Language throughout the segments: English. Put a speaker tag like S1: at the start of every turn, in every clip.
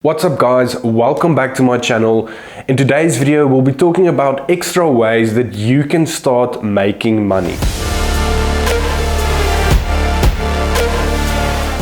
S1: What's up guys, welcome back to my channel. In today's video we'll be talking about extra ways that you can start making money.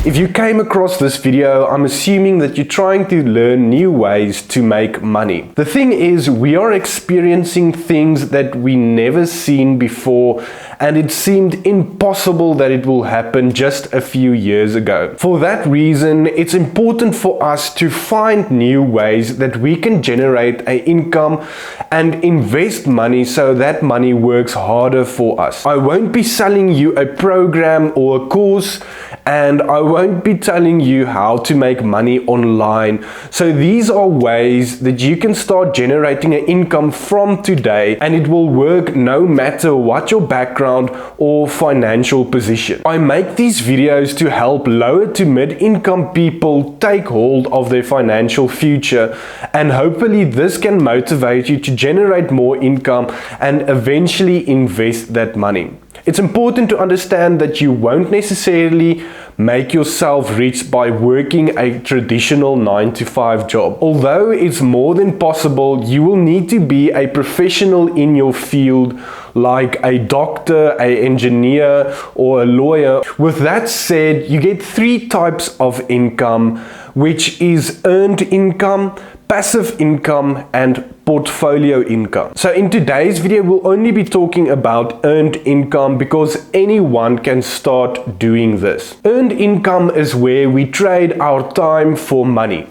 S1: If you came across this video, I'm assuming that you're trying to learn new ways to make money. The thing is, we are experiencing things that we never seen before, and it seemed impossible that it will happen just a few years ago. For that reason, it's important for us to find new ways that we can generate an income and invest money so that money works harder for us. I won't be selling you a program or a course, and I won't be telling you how to make money online. So these are ways that you can start generating an income from today, and it will work no matter what your background or financial position. I make these videos to help lower to mid-income people take hold of their financial future, and hopefully this can motivate you to generate more income and eventually invest that money. It's important to understand that you won't necessarily make yourself rich by working a traditional 9-to-5 job. Although it's more than possible, you will need to be a professional in your field, like a doctor, an engineer, or a lawyer. With that said, you get three types of income, which is earned income, passive income, and portfolio income. So in today's video, we'll only be talking about earned income because anyone can start doing this. Earned income is where we trade our time for money.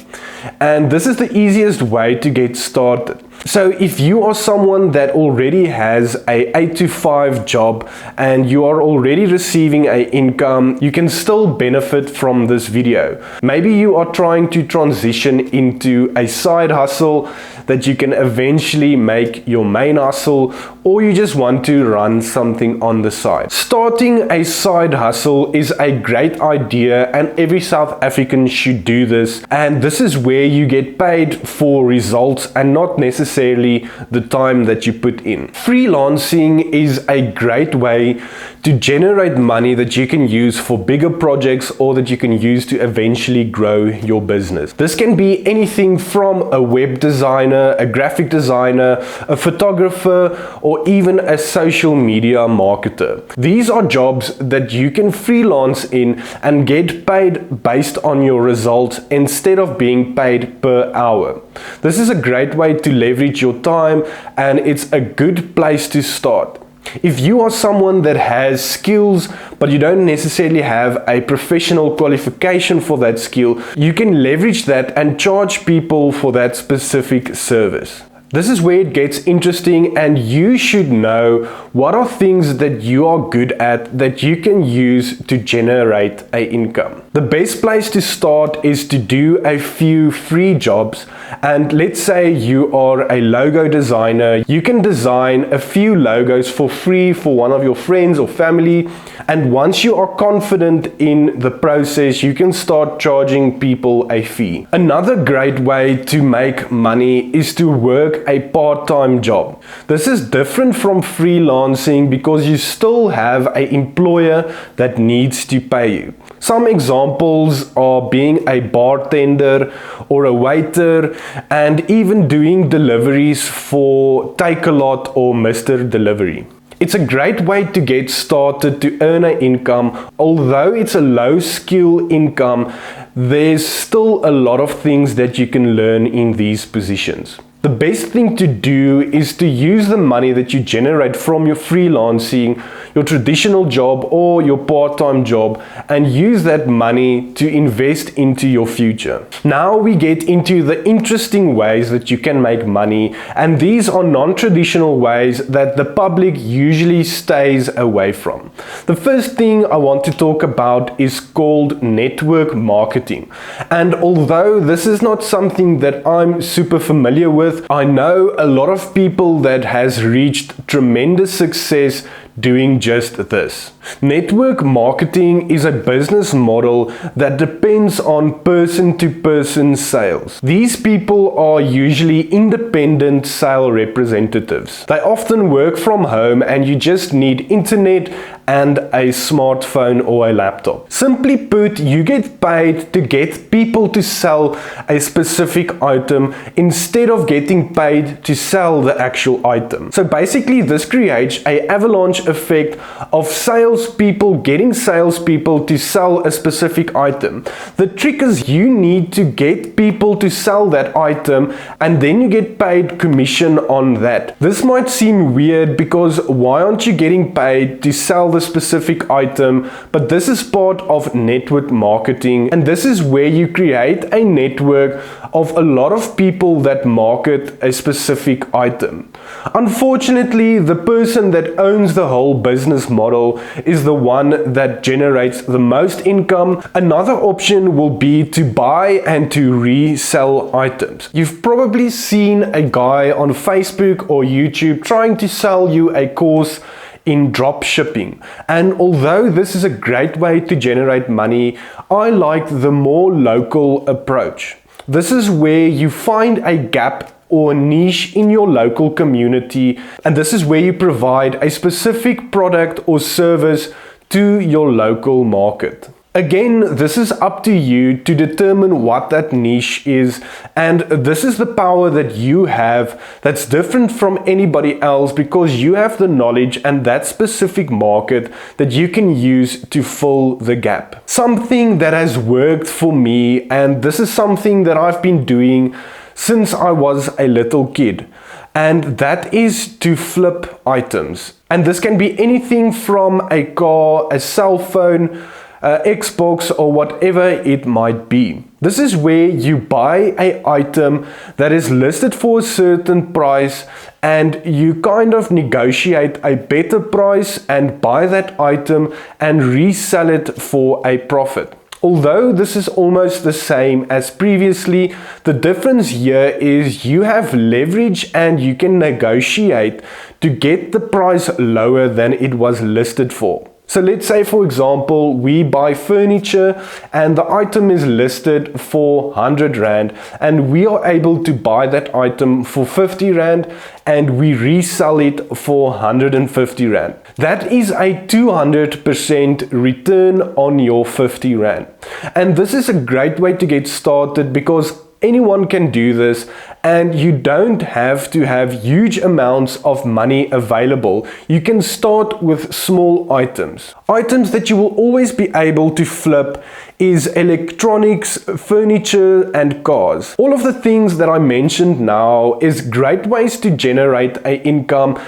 S1: And this is the easiest way to get started. So if you are someone that already has a 8-to-5 job and you are already receiving an income, you can still benefit from this video. Maybe you are trying to transition into a side hustle that you can eventually make your main hustle, or you just want to run something on the side. Starting a side hustle is a great idea, and every South African should do this. And this is where you get paid for results and not necessarily the time that you put in. Freelancing is a great way to generate money that you can use for bigger projects or that you can use to eventually grow your business. This can be anything from a web designer, a graphic designer, a photographer, or even a social media marketer. These are jobs that you can freelance in and get paid based on your results instead of being paid per hour. This is a great way to leverage your time, and it's a good place to start. If you are someone that has skills but you don't necessarily have a professional qualification for that skill, you can leverage that and charge people for that specific service. This is where it gets interesting, and you should know what are things that you are good at that you can use to generate an income. The best place to start is to do a few free jobs. And let's say you are a logo designer. You can design a few logos for free for one of your friends or family. And once you are confident in the process, you can start charging people a fee. Another great way to make money is to work a part-time job. This is different from freelancing because you still have an employer that needs to pay you. Some examples are being a bartender or a waiter, and even doing deliveries for Takealot or Mr. Delivery. It's a great way to get started to earn an income. Although it's a low skill income, there's still a lot of things that you can learn in these positions. The best thing to do is to use the money that you generate from your freelancing, your traditional job or your part-time job, and use that money to invest into your future. Now we get into the interesting ways that you can make money, and these are non-traditional ways that the public usually stays away from. The first thing I want to talk about is called network marketing. And although this is not something that I'm super familiar with, I know a lot of people that has reached tremendous success doing just this. Network marketing is a business model that depends on person-to-person sales. These people are usually independent sales representatives. They often work from home, and you just need internet and a smartphone or a laptop. Simply put, you get paid to get people to sell a specific item instead of getting paid to sell the actual item. So basically this creates an avalanche effect of salespeople getting salespeople to sell a specific item. The trick is you need to get people to sell that item and then you get paid commission on that. This might seem weird because why aren't you getting paid to sell the specific item? But this is part of network marketing, and this is where you create a network of a lot of people that market a specific item. Unfortunately, the person that owns the whole business model is the one that generates the most income. Another option will be to buy and to resell items. You've probably seen a guy on Facebook or YouTube trying to sell you a course in drop shipping, and although this is a great way to generate money, I like the more local approach. This is where you find a gap or a niche in your local community, and this is where you provide a specific product or service to your local market. Again, this is up to you to determine what that niche is, and this is the power that you have that's different from anybody else because you have the knowledge and that specific market that you can use to fill the gap. Something that has worked for me, and this is something that I've been doing since I was a little kid, and that is to flip items. And this can be anything from a car, a cell phone, Xbox, or whatever it might be. This is where you buy an item that is listed for a certain price and you kind of negotiate a better price and buy that item and resell it for a profit. Although this is almost the same as previously, the difference here is you have leverage and you can negotiate to get the price lower than it was listed for. So let's say, for example, we buy furniture and the item is listed for 100 Rand and we are able to buy that item for 50 Rand and we resell it for 150 Rand. That is a 200% return on your 50 Rand. And this is a great way to get started because anyone can do this, and you don't have to have huge amounts of money available. You can start with small items. Items that you will always be able to flip is electronics, furniture, and cars. All of the things that I mentioned now is great ways to generate an income.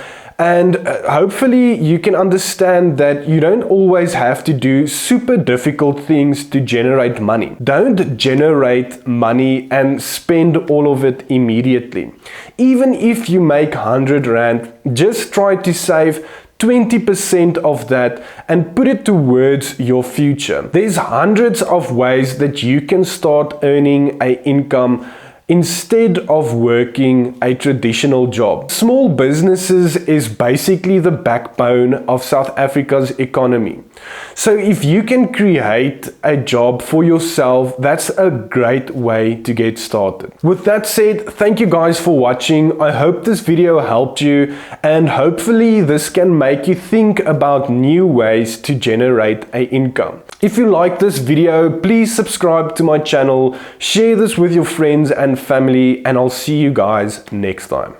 S1: And hopefully you can understand that you don't always have to do super difficult things to generate money. Don't generate money and spend all of it immediately. Even if you make 100 Rand, just try to save 20% of that and put it towards your future. There's hundreds of ways that you can start earning an income instead of working a traditional job. Small businesses is basically the backbone of South Africa's economy. So if you can create a job for yourself, that's a great way to get started. With that said, thank you guys for watching. I hope this video helped you, and hopefully this can make you think about new ways to generate an income. If you like this video, please subscribe to my channel, share this with your friends and family, and I'll see you guys next time.